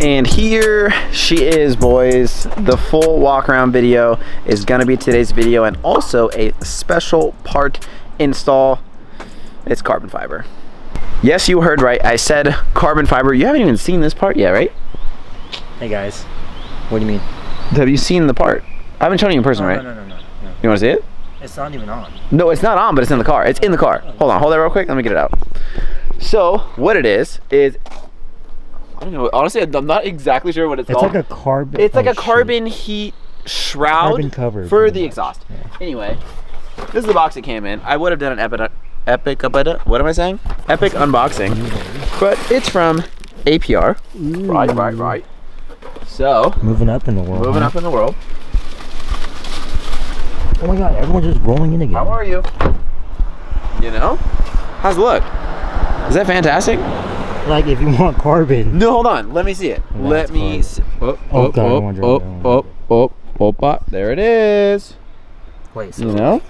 And here she is, boys. The full walk around video is gonna be today's video, and also a special part install. It's carbon fiber. Yes, you heard right. I said carbon fiber. You haven't even seen this part yet, right? Hey guys, what do you mean? Have you seen the part? I haven't shown you in person, right? No. You want to see it? It's not even on. No, it's not on, but it's in the car. It's in the car. Hold on, hold that real quick. Let me get it out. So what it is I don't know. Honestly, I'm not exactly sure what it's called. It's like a carbon. It's like a carbon heat shroud carbon cover for the exhaust. Yeah. Anyway, this is the box it came in. I would have done an epic what am I saying? Epic unboxing, but it's from APR. Ooh. Right. So moving up in the world. Moving up in the world. Oh my God! Everyone's just rolling in again. How are you? You know? How's it look? Is that fantastic? Like if you want carbon. No, hold on. Let me see it. Let me see. There it is. Wait, so you know?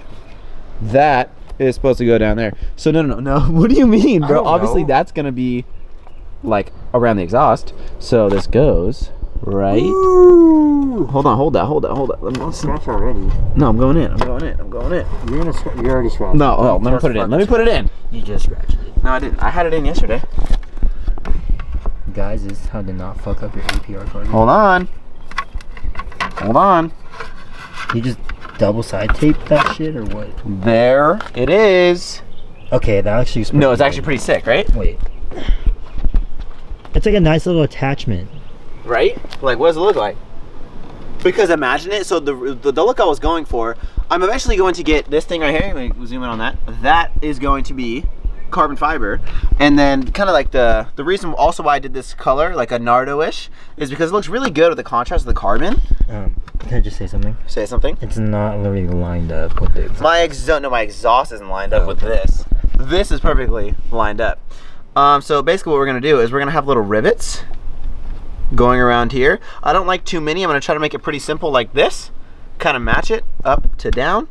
That is supposed to go down there. So no. What do you mean, bro? Obviously that's gonna be like around the exhaust. So this goes right. Ooh. Hold that. Let me scratch already. No, I'm going in. You already scratched. No, let me put it in. You just scratched it. No, I didn't. I had it in yesterday. Guys, this is how to not fuck up your APR card. Hold on. You just double side tape that shit or what? There it is. Okay, that actually is no, it's actually pretty sick, right? Wait. It's like a nice little attachment. Right? Like, what does it look like? Because imagine it. So the look I was going for, I'm eventually going to get this thing right here. Let me zoom in on that. That is going to be carbon fiber, and then kind of like the reason also why I did this color, like a Nardo-ish, is because it looks really good with the contrast of the carbon. Can I just say something? Say something. It's not literally lined up with the exhaust. My exhaust isn't lined up with this. This is perfectly lined up. So basically what we're gonna do is we're gonna have little rivets going around here. I don't like too many. I'm gonna try to make it pretty simple like this. Kind of match it up to down.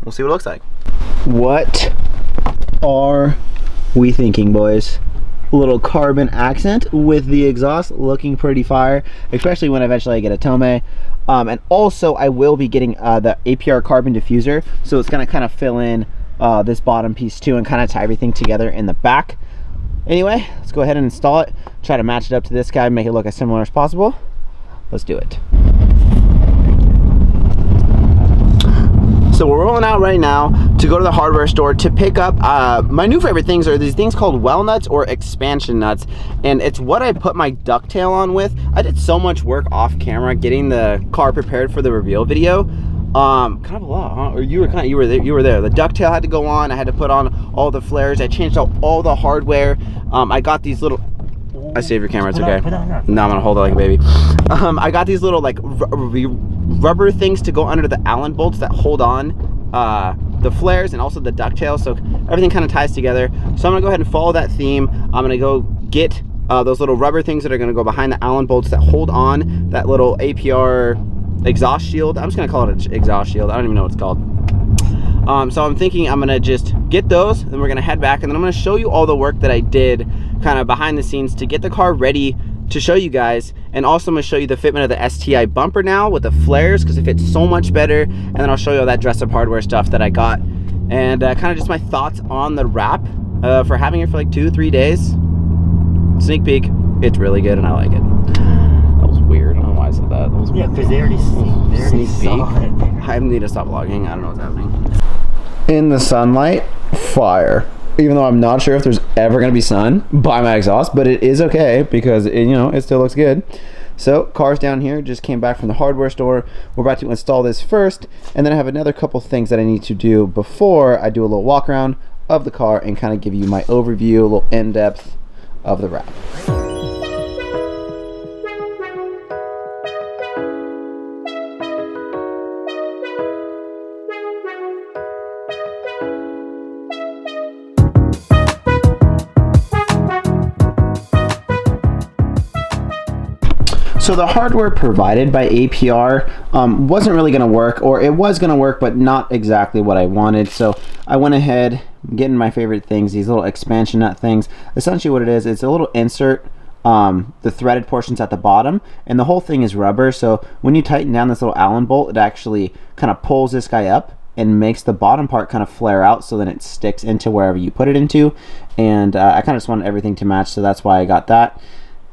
We'll see what it looks like. What are we thinking, boys? A little carbon accent with the exhaust, looking pretty fire, especially when eventually I get a Tome. And also I will be getting the APR carbon diffuser, so it's gonna kind of fill in this bottom piece too and kind of tie everything together in the back. Anyway, let's go ahead and install it, try to match it up to this guy, make it look as similar as possible. Let's do it. So we're rolling out right now to go to the hardware store to pick up my new favorite things are these things called well nuts or expansion nuts, and it's what I put my ducktail on with. I did so much work off camera getting the car prepared for the reveal video. Kind of a lot, huh? Or you were there. The ducktail had to go on. I had to put on all the flares. I changed out all the hardware. I got these little. I saved your camera. It's okay. No, I'm gonna hold it like a baby. I got these little like rubber things to go under the Allen bolts that hold on the flares and also the ducktail, so everything kind of ties together. So I'm gonna go ahead and follow that theme. I'm gonna go get those little rubber things that are gonna go behind the Allen bolts that hold on that little APR exhaust shield. I'm just gonna call it an exhaust shield. I don't even know what it's called. So I'm thinking I'm gonna just get those, and we're gonna head back, and then I'm gonna show you all the work that I did kind of behind the scenes to get the car ready to show you guys. And also I'm gonna show you the fitment of the STI bumper now with the flares, because it fits so much better. And then I'll show you all that dress up hardware stuff that I got, and kind of just my thoughts on the wrap for having it for like 2-3 days. Sneak peek, it's really good and I like it. That was weird. I don't know why I said that. That was yeah, because they already saw it. I need to stop vlogging. I don't know what's happening. In the sunlight, fire. Even though I'm not sure if there's ever going to be sun by my exhaust, but it is okay because it, you know, it still looks good. So car's down here, just came back from the hardware store. We're about to install this first, and then I have another couple things that I need to do before I do a little walk around of the car and kind of give you my overview, a little in-depth of the wrap. So the hardware provided by APR wasn't really going to work, or it was going to work, but not exactly what I wanted. So I went ahead, getting my favorite things, these little expansion nut things. Essentially what it is, it's a little insert the threaded portions at the bottom, and the whole thing is rubber, so when you tighten down this little Allen bolt, it actually kind of pulls this guy up and makes the bottom part kind of flare out, so then it sticks into wherever you put it into. And I kind of just wanted everything to match, so that's why I got that.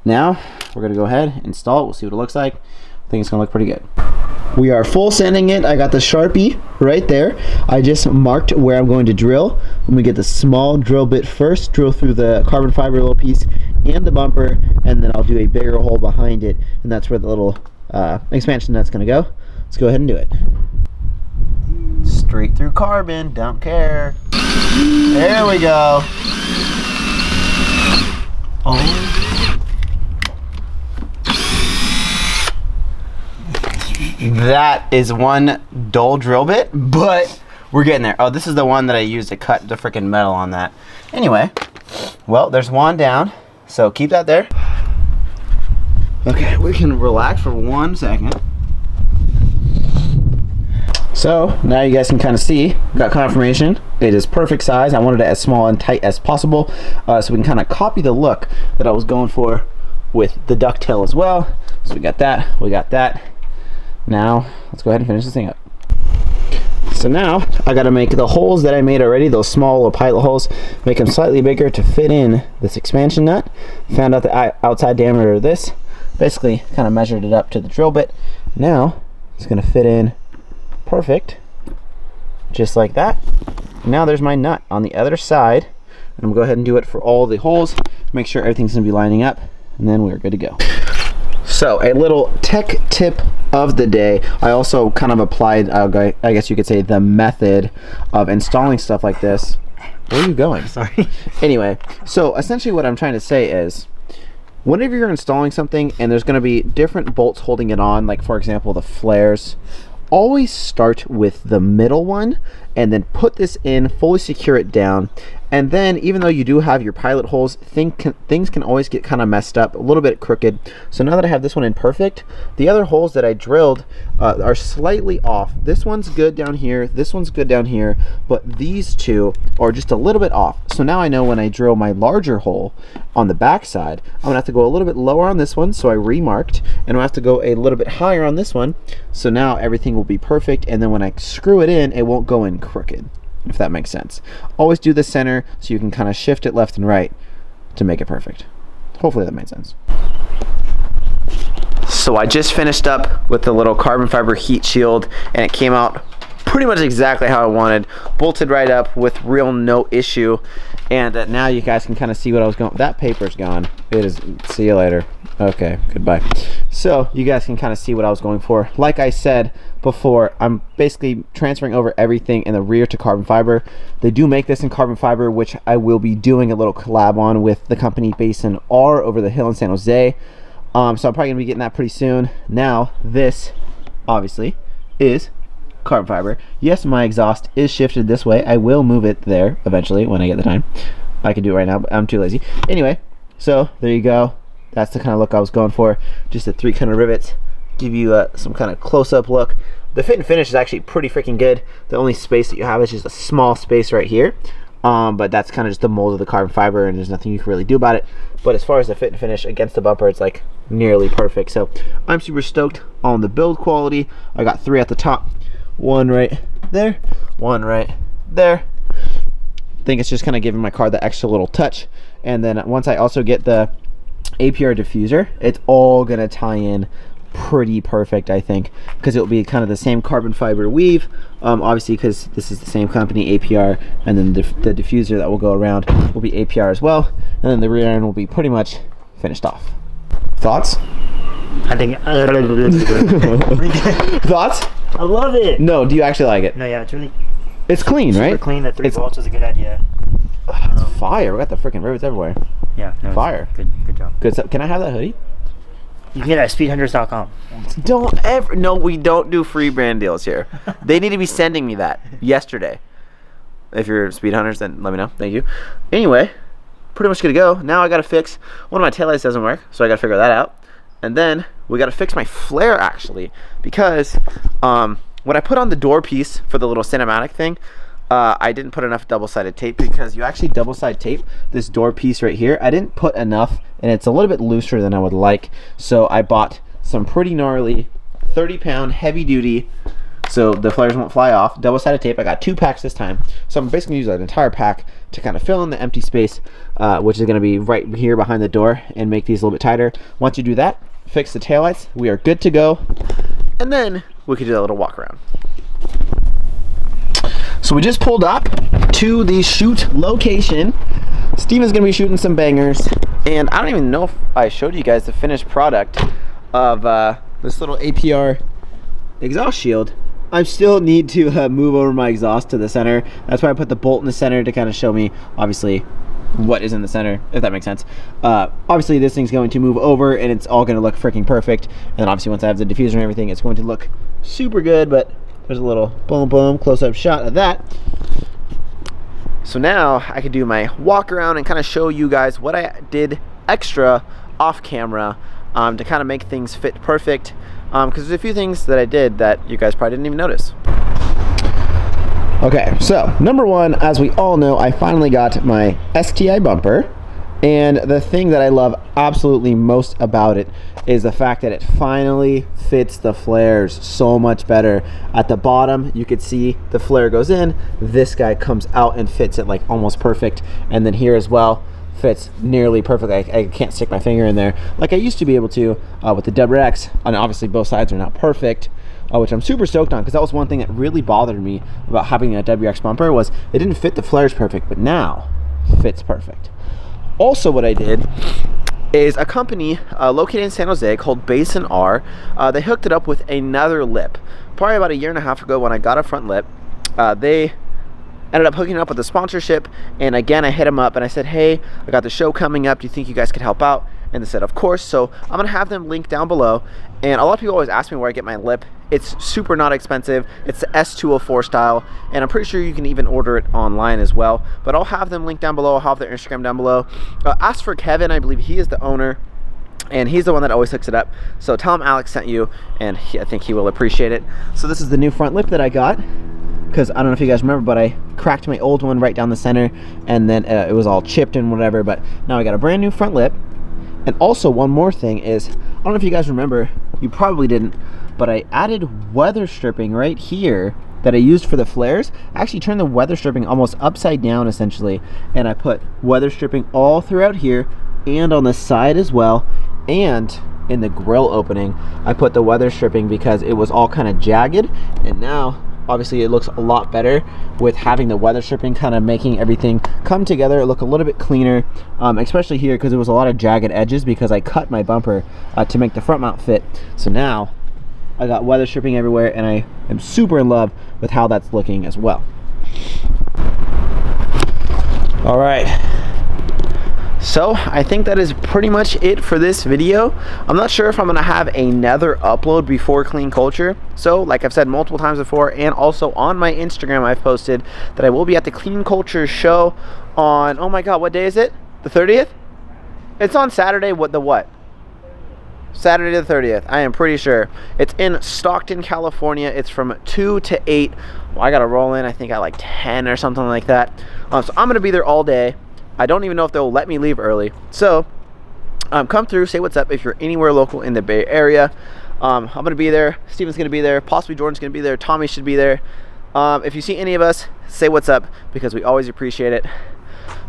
Now we're gonna go ahead and install it. We'll see what it looks like. I think it's gonna look pretty good. We are full sanding it. I got the Sharpie right there. I just marked where I'm going to drill. I'm gonna get the small drill bit first, drill through the carbon fiber little piece and the bumper, and then I'll do a bigger hole behind it, and that's where the little expansion nut's gonna go. Let's go ahead and do it. Straight through carbon, don't care. There we go. Oh. That is one dull drill bit, but we're getting there. Oh, this is the one that I used to cut the freaking metal on that. Anyway, well, there's one down, so keep that there. Okay, we can relax for 1 second. So now you guys can kind of see, got confirmation. It is perfect size. I wanted it as small and tight as possible, so we can kind of copy the look that I was going for with the ducktail as well. So we got that, we got that. Now let's go ahead and finish this thing up. So now I got to make the holes that I made already, those small little pilot holes, make them slightly bigger to fit in this expansion nut. Found out the outside diameter of this, basically kind of measured it up to the drill bit. Now it's going to fit in perfect, just like that. Now there's my nut on the other side, and I'm going to go ahead and do it for all the holes, make sure everything's going to be lining up, and then we're good to go. So a little tech tip of the day. I also kind of applied, I guess you could say, the method of installing stuff like this. Where are you going? Sorry. Anyway, so essentially what I'm trying to say is, whenever you're installing something and there's going to be different bolts holding it on, like for example the flares, always start with the middle one and then put this in, fully secure it down, and then even though you do have your pilot holes, things can always get kind of messed up, a little bit crooked. So now that I have this one in perfect, the other holes that I drilled are slightly off. This one's good down here, this one's good down here, but these two are just a little bit off. So now I know when I drill my larger hole on the back side, I'm gonna have to go a little bit lower on this one, so I remarked, and I'll have to go a little bit higher on this one, so now everything will be perfect, and then when I screw it in, it won't go in crooked, if that makes sense. Always do the center so you can kind of shift it left and right to make it perfect. Hopefully that made sense. So I just finished up with the little carbon fiber heat shield, and it came out pretty much exactly how I wanted. Bolted right up with real no issue. And now you guys can kind of see what I was going. That paper's gone. It is. See you later. Okay, goodbye. So you guys can kind of see what I was going for. Like I said before, I'm basically transferring over everything in the rear to carbon fiber. They do make this in carbon fiber, which I will be doing a little collab on with the company based in R over the hill in San Jose. So I'm probably gonna be getting that pretty soon. Now this obviously is carbon fiber. Yes, my exhaust is shifted this way. I will move it there eventually when I get the time. I can do it right now, but I'm too lazy. Anyway, so there you go. That's the kind of look I was going for. Just the 3 kind of rivets. Give you some kind of close-up look. The fit and finish is actually pretty freaking good. The only space that you have is just a small space right here. But that's kind of just the mold of the carbon fiber, and there's nothing you can really do about it. But as far as the fit and finish against the bumper, it's like nearly perfect. So I'm super stoked on the build quality. I got 3 at the top. 1 right there, 1 right there. I think it's just kind of giving my car the extra little touch. And then once I also get the APR diffuser, it's all gonna tie in pretty perfect, I think, because it'll be kind of the same carbon fiber weave, obviously because this is the same company, APR, and then the diffuser that will go around will be APR as well, and then the rear end will be pretty much finished off. Thoughts? I think. Thoughts? I love it. No, do you actually like it? No, yeah, it's really. It's clean, super right? Clean. That 3 volts is a good idea. It's fire. We got the freaking rivets everywhere. Yeah. No, fire. Good job. Good stuff. Can I have that hoodie? You can get it at speedhunters.com. Don't ever. No, we don't do free brand deals here. They need to be sending me that yesterday. If you're Speed Hunters, then let me know. Thank you. Anyway, pretty much good to go. Now I got to fix one of my taillights doesn't work, so I got to figure that out. And then we got to fix my flare actually, because when I put on the door piece for the little cinematic thing, I didn't put enough double-sided tape because you actually double-side tape this door piece right here. I didn't put enough, and it's a little bit looser than I would like. So I bought some pretty gnarly 30-pound heavy-duty, so the flares won't fly off, double-sided tape. I got 2 packs this time. So I'm basically using an entire pack to kind of fill in the empty space, which is going to be right here behind the door, and make these a little bit tighter. Once you do that, fix the taillights, we are good to go. And then we could do a little walk around. So we just pulled up to the shoot location. Steven's gonna be shooting some bangers, and I don't even know if I showed you guys the finished product of this little APR exhaust shield. I still need to move over my exhaust to the center. That's why I put the bolt in the center to kind of show me, obviously, what is in the center, if that makes sense. Obviously, this thing's going to move over, and it's all gonna look freaking perfect. And then obviously, once I have the diffuser and everything, it's going to look super good, but there's a little boom boom close-up shot of that. So now I can do my walk around and kind of show you guys what I did extra off camera to kind of make things fit perfect, because there's a few things that I did that you guys probably didn't even notice. Okay, so number one, as we all know, I finally got my STI bumper. And the thing that I love absolutely most about it is the fact that it finally fits the flares so much better. At the bottom, you could see the flare goes in. This guy comes out and fits it like almost perfect. And then here as well, fits nearly perfect. I can't stick my finger in there like I used to be able to with the WRX. And obviously both sides are not perfect, which I'm super stoked on, because that was one thing that really bothered me about having a WRX bumper, was it didn't fit the flares perfect, but now it fits perfect. Also, what I did is a company located in San Jose called Basin R. They hooked it up with another lip. Probably about 1.5 years ago when I got a front lip, they ended up hooking it up with a sponsorship. And again, I hit them up and I said, hey, I got the show coming up. Do you think you guys could help out? And they said, of course. So I'm going to have them link down below. And a lot of people always ask me where I get my lip. It's super not expensive. It's the S204 style, and I'm pretty sure you can even order it online as well. But I'll have them linked down below. I'll have their Instagram down below. Ask for Kevin. I believe he is the owner, and he's the one that always hooks it up. So tell him Alex sent you, and I think he will appreciate it. So this is the new front lip that I got, because I don't know if you guys remember, but I cracked my old one right down the center, and then it was all chipped and whatever. But now I got a brand new front lip. And also, one more thing is, I don't know if you guys remember, you probably didn't, but I added weather stripping right here that I used for the flares. I actually turned the weather stripping almost upside down, essentially, and I put weather stripping all throughout here and on the side as well, and in the grill opening I put the weather stripping because it was all kind of jagged, and now obviously it looks a lot better with having the weather stripping, kind of making everything come together, look a little bit cleaner, especially here because there was a lot of jagged edges because I cut my bumper to make the front mount fit. So now I got weather stripping everywhere, and I am super in love with how that's looking as well. All right, so I think that is pretty much it for this video. I'm not sure if I'm gonna have another upload before Clean Culture. So like I've said multiple times before, and also on my Instagram I've posted that I will be at the Clean Culture show on, oh my god, what day is it? The 30th? It's on Saturday. What? Saturday the 30th, I am pretty sure. It's in Stockton, California. It's from 2 to 8. Well, I gotta roll in, I think, at like 10 or something like that. So I'm gonna be there all day. I don't even know if they'll let me leave early. So come through, say what's up if you're anywhere local in the Bay Area. I'm gonna be there. Steven's gonna be there. Possibly Jordan's gonna be there. Tommy should be there. If you see any of us, say what's up, because we always appreciate it.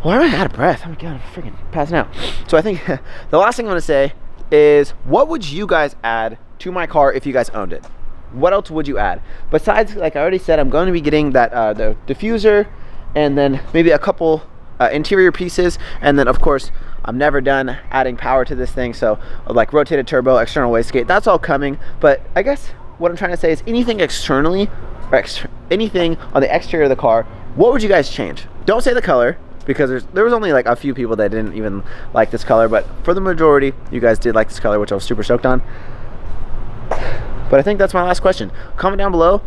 Why am I out of breath? Oh my god, I'm freaking passing out. So I think the last thing I'm gonna say is, what would you guys add to my car if you guys owned it? What else would you add? Besides, like I already said, I'm going to be getting that the diffuser, and then maybe a couple interior pieces, and then of course I'm never done adding power to this thing, so like rotated turbo, external wastegate, that's all coming. But I guess what I'm trying to say is anything externally, or anything on the exterior of the car, what would you guys change? Don't say the color, because there was only like a few people that didn't even like this color, but for the majority, you guys did like this color, which I was super stoked on. But I think that's my last question. Comment down below,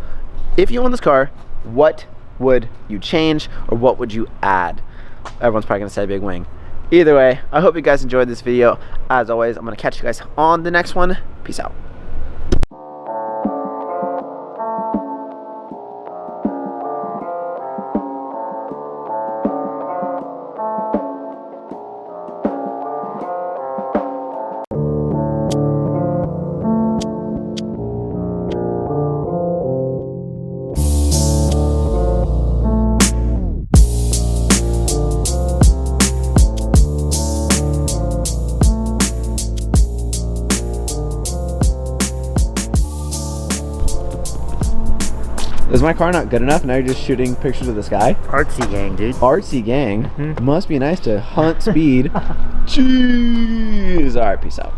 if you own this car, what would you change, or what would you add? Everyone's probably gonna say big wing. Either way, I hope you guys enjoyed this video. As always, I'm gonna catch you guys on the next one. Peace out. Is my car not good enough? Now you're just shooting pictures of the sky? Artsy gang, dude. Artsy gang. Must be nice to hunt speed. Jeez. All right, peace out.